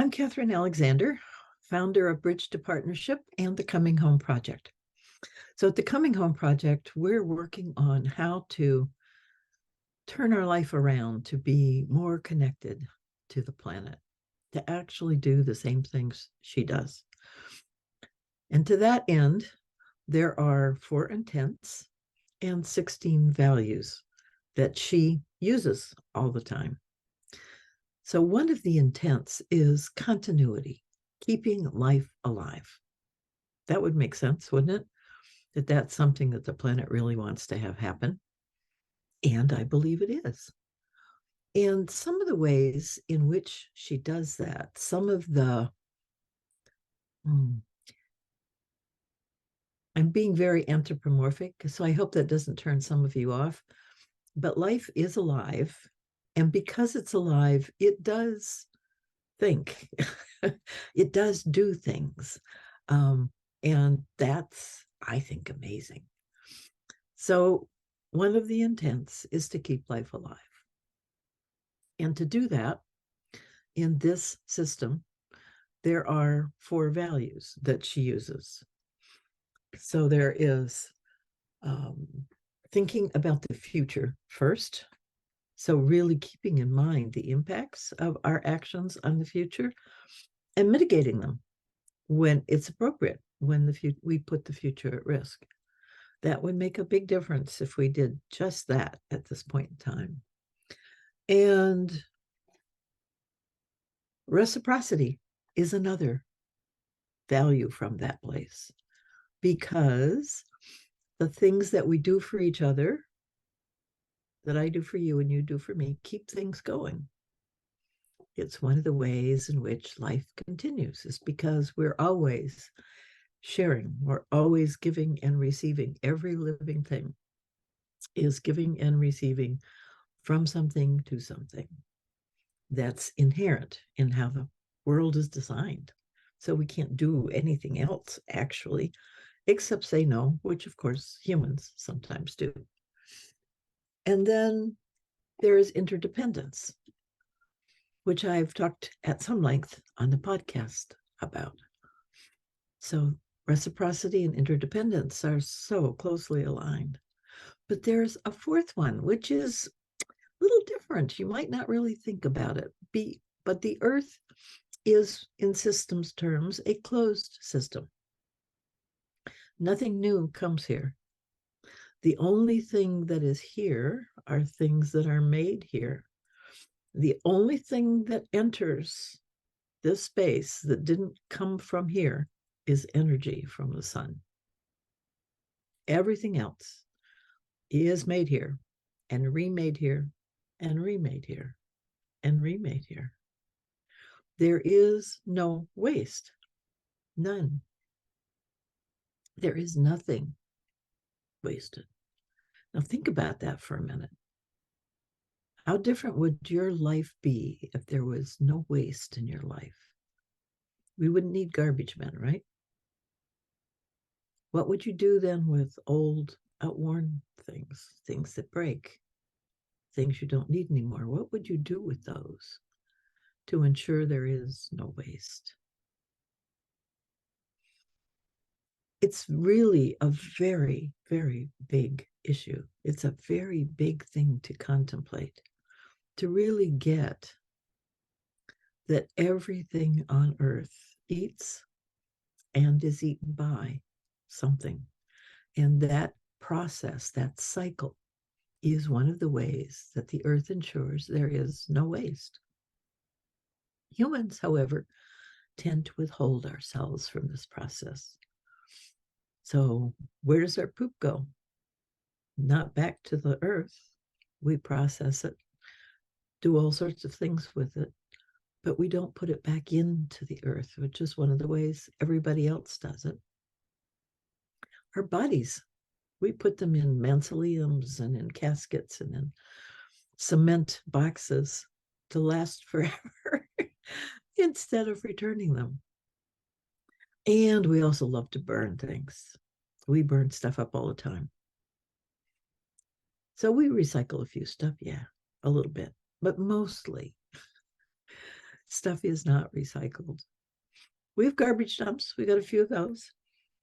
I'm Catherine Alexander, founder of Bridge to Partnership and the Coming Home Project. So, at the Coming Home Project, we're working on how to turn our life around to be more connected to the planet, to actually do the same things she does. And to that end, there are 4 intents and 16 values that she uses all the time. So, one of the intents is continuity, keeping life alive. That would make sense, wouldn't it? That that's something that the planet really wants to have happen. And I believe it is. And some of the ways in which she does that, some of the, I'm being very anthropomorphic, so I hope that doesn't turn some of you off. But life is alive. And because it's alive, it does think, it does do things. And that's, I think, amazing. So, one of the intents is to keep life alive. And to do that, in this system, there are 4 values that she uses. So, there is thinking about the future first. So, really keeping in mind the impacts of our actions on the future and mitigating them when it's appropriate, when we put the future at risk. That would make a big difference if we did just that at this point in time. And reciprocity is another value from that place, because the things that we do for each other, that I do for you and you do for me, keep things going. It's one of the ways in which life continues, is because we're always sharing, we're always giving and receiving. Every living thing is giving and receiving from something to something. That's inherent in how the world is designed. So we can't do anything else, actually, except say no, which of course humans sometimes do. And then there is interdependence, which I've talked at some length on the podcast about. So reciprocity and interdependence are so closely aligned. But there's a 4th one, which is a little different. You might not really think about it. But the Earth is, in systems terms, a closed system. Nothing new comes here. The only thing that is here are things that are made here. The only thing that enters this space that didn't come from here is energy from the sun. Everything else is made here and remade here and remade here and remade here. There is no waste, none. There is nothing wasted. Now think about that for a minute. How different would your life be if there was no waste in your life? We wouldn't need garbage men, right? What would you do then with old, outworn things, things that break, things you don't need anymore? What would you do with those to ensure there is no waste? It's really a very, very big issue. It's a very big thing to contemplate, to really get that everything on earth eats and is eaten by something. And that process, that cycle, is one of the ways that the earth ensures there is no waste. Humans, however, tend to withhold ourselves from this process. So, where does our poop go? Not back to the earth. We process it, do all sorts of things with it, but we don't put it back into the earth, which is one of the ways everybody else does it. Our bodies, we put them in mausoleums and in caskets and in cement boxes to last forever instead of returning them. And we also love to burn things. We burn stuff up all the time. So we recycle a few stuff, yeah, a little bit, but mostly stuff is not recycled. We have garbage dumps, we got a few of those,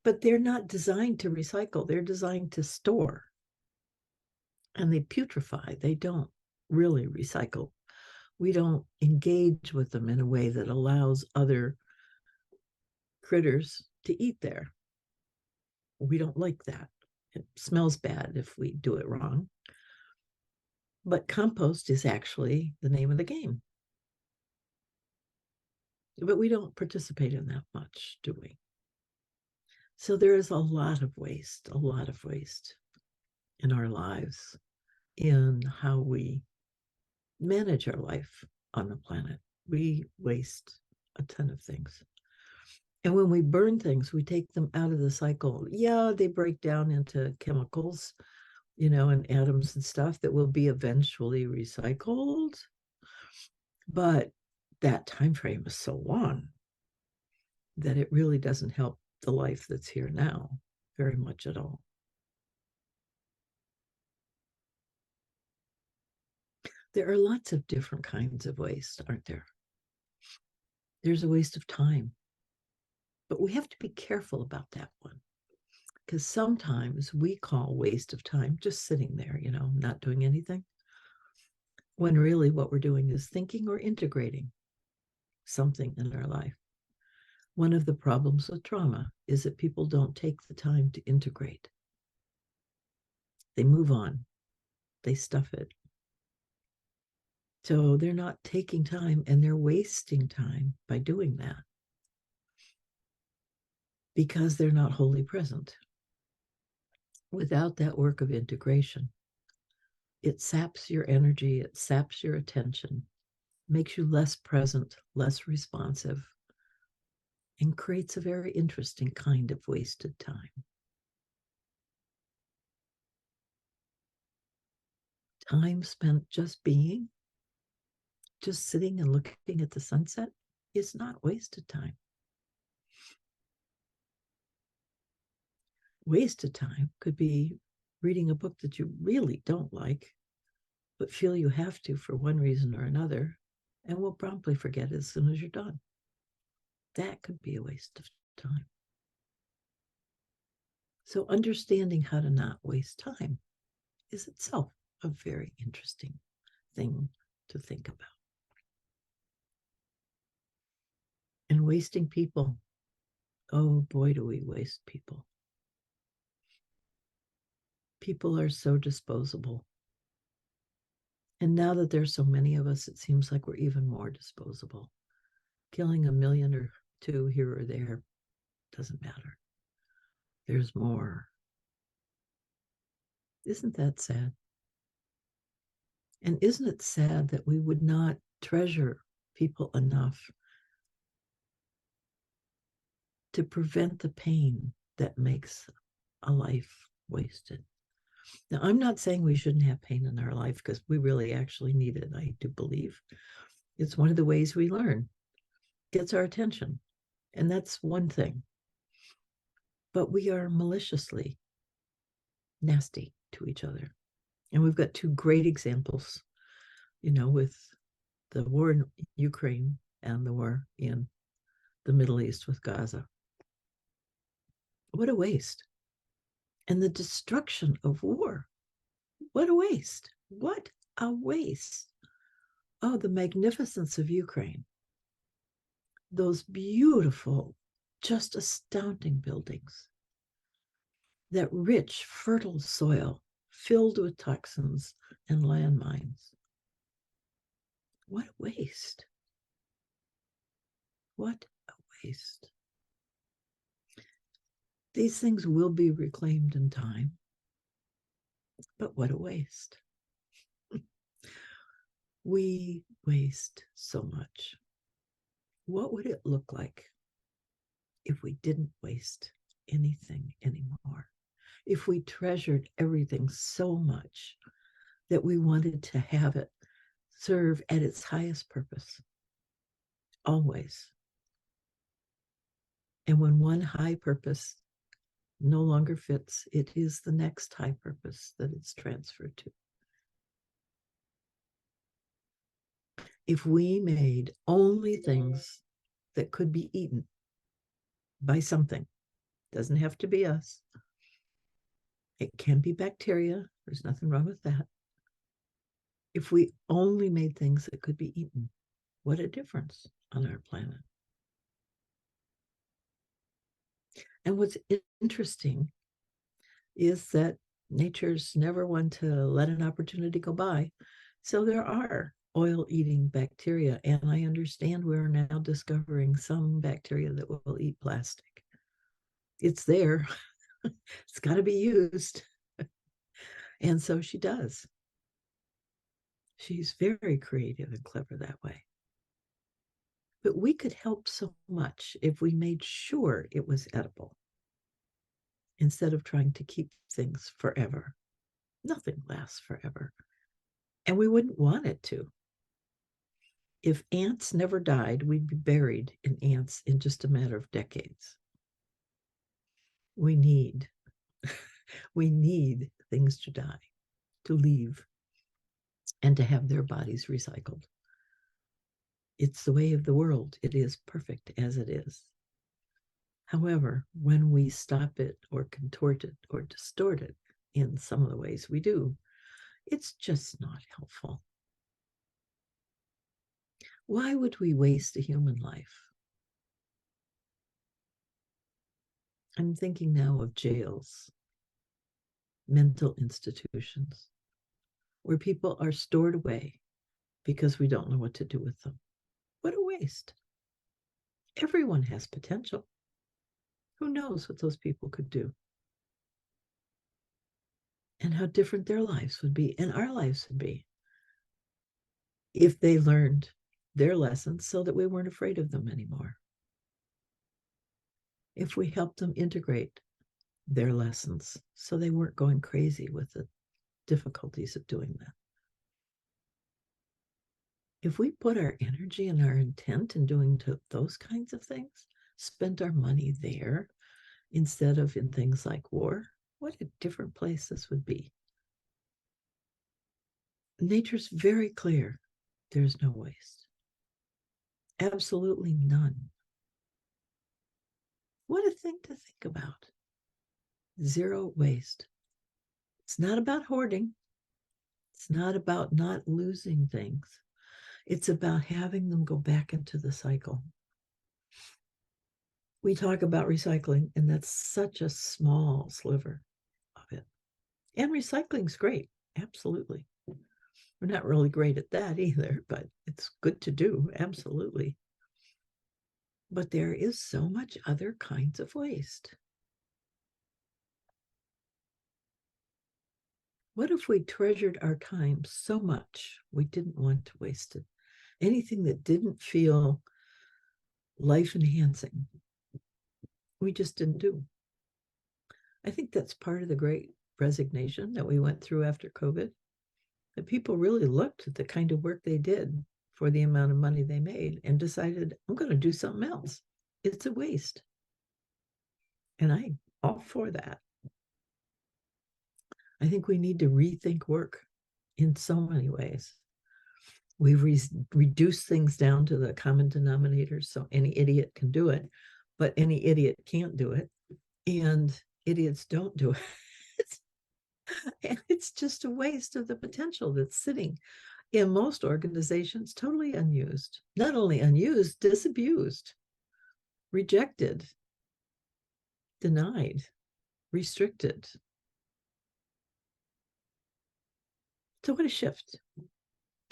but they're not designed to recycle. They're designed to store. And they putrefy. They don't really recycle. We don't engage with them in a way that allows other critters to eat there. We don't like that. It smells bad if we do it wrong. But compost is actually the name of the game. But we don't participate in that much, do we? So there is a lot of waste in our lives, in how we manage our life on the planet. We waste a ton of things. And when we burn things, we take them out of the cycle. Yeah, they break down into chemicals, and atoms and stuff that will be eventually recycled. But that time frame is so long that it really doesn't help the life that's here now very much at all. There are lots of different kinds of waste, aren't there? There's a waste of time, but we have to be careful about that one, because sometimes we call waste of time just sitting there, not doing anything, when really what we're doing is thinking or integrating something in our life. One of the problems with trauma is that people don't take the time to integrate. They move on, they stuff it. So they're not taking time, and they're wasting time by doing that because they're not wholly present. Without that work of integration, it saps your energy, it saps your attention, makes you less present, less responsive, and creates a very interesting kind of wasted time. Time spent just being, just sitting and looking at the sunset, is not wasted time. Wasted time could be reading a book that you really don't like, but feel you have to for one reason or another, and will promptly forget as soon as you're done. That could be a waste of time. So understanding how to not waste time is itself a very interesting thing to think about. And wasting people. Oh boy, do we waste people. People are so disposable. And now that there's so many of us, it seems like we're even more disposable. Killing a million or two here or there doesn't matter. There's more. Isn't that sad? And isn't it sad that we would not treasure people enough to prevent the pain that makes a life wasted? Now, I'm not saying we shouldn't have pain in our life, because we really actually need it, I do believe. It's one of the ways we learn, gets our attention, and that's one thing. But we are maliciously nasty to each other. And we've got two great examples, with the war in Ukraine and the war in the Middle East with Gaza. What a waste. And the destruction of war. What a waste. What a waste. Oh, the magnificence of Ukraine. Those beautiful, just astounding buildings. That rich, fertile soil filled with toxins and landmines. What a waste. What a waste. These things will be reclaimed in time, but what a waste. We waste so much. What would it look like if we didn't waste anything anymore? If we treasured everything so much that we wanted to have it serve at its highest purpose, always. And when one high purpose no longer fits, it is the next high purpose that it's transferred to. If we made only things that could be eaten by something, doesn't have to be us. It can be bacteria. There's nothing wrong with that. If we only made things that could be eaten, what a difference on our planet. And what's interesting is that nature's never one to let an opportunity go by. So there are oil-eating bacteria, and I understand we're now discovering some bacteria that will eat plastic. It's there. It's got to be used. And so she does. She's very creative and clever that way. But we could help so much if we made sure it was edible instead of trying to keep things forever. Nothing lasts forever. And we wouldn't want it to. If ants never died, we'd be buried in ants in just a matter of decades. We need things to die, to leave, and to have their bodies recycled. It's the way of the world. It is perfect as it is. However, when we stop it or contort it or distort it in some of the ways we do, it's just not helpful. Why would we waste a human life? I'm thinking now of jails, mental institutions, where people are stored away because we don't know what to do with them. What a waste. Everyone has potential. Who knows what those people could do? And how different their lives would be and our lives would be if they learned their lessons so that we weren't afraid of them anymore. If we helped them integrate their lessons so they weren't going crazy with the difficulties of doing that. If we put our energy and our intent in doing those kinds of things, spent our money there instead of in things like war, what a different place this would be. Nature's very clear. There's no waste. Absolutely none. What a thing to think about. Zero waste. It's not about hoarding. It's not about not losing things. It's about having them go back into the cycle. We talk about recycling, and that's such a small sliver of it. And recycling's great. Absolutely. We're not really great at that either, but it's good to do. Absolutely. But there is so much other kinds of waste. What if we treasured our time so much we didn't want to waste it? Anything that didn't feel life enhancing, we just didn't do. I think that's part of the great resignation that we went through after COVID. That people really looked at the kind of work they did for the amount of money they made and decided, I'm going to do something else. It's a waste. And I'm all for that. I think we need to rethink work in so many ways. We've reduced things down to the common denominator so any idiot can do it, but any idiot can't do it. And idiots don't do it. And it's just a waste of the potential that's sitting in most organizations totally unused. Not only unused, disabused, rejected, denied, restricted. So what a shift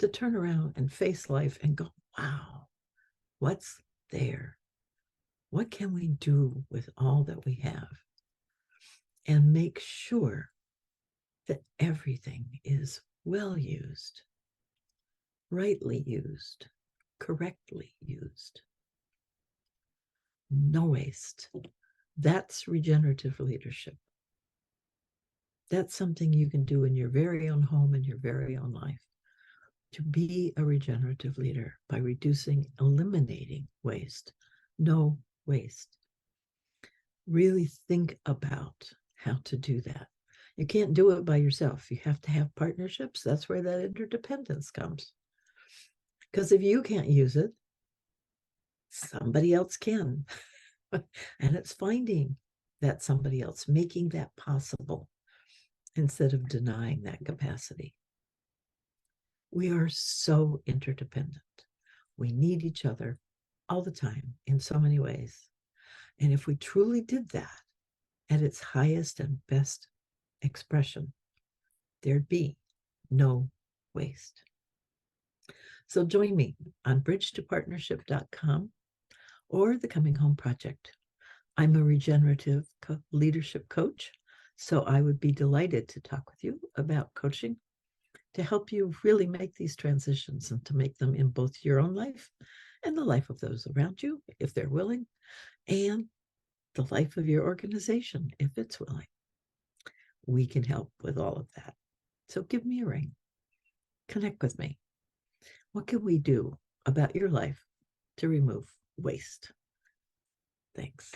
to turn around and face life and go, wow, what's there? What can we do with all that we have? And make sure that everything is well used, rightly used, correctly used. No waste. That's regenerative leadership. That's something you can do in your very own home and your very own life. To be a regenerative leader by reducing, eliminating waste. No waste. Really think about how to do that. You can't do it by yourself. You have to have partnerships. That's where that interdependence comes. Because if you can't use it, somebody else can. And it's finding that somebody else, making that possible instead of denying that capacity. We are so interdependent. We need each other all the time in so many ways. And if we truly did that at its highest and best expression, there'd be no waste. So join me on bridgetopartnership.com or the Coming Home Project. I'm a regenerative leadership coach, so I would be delighted to talk with you about coaching to help you really make these transitions and to make them in both your own life and the life of those around you, if they're willing, and the life of your organization, if it's willing. We can help with all of that. So give me a ring. Connect with me. What can we do about your life to remove waste? Thanks.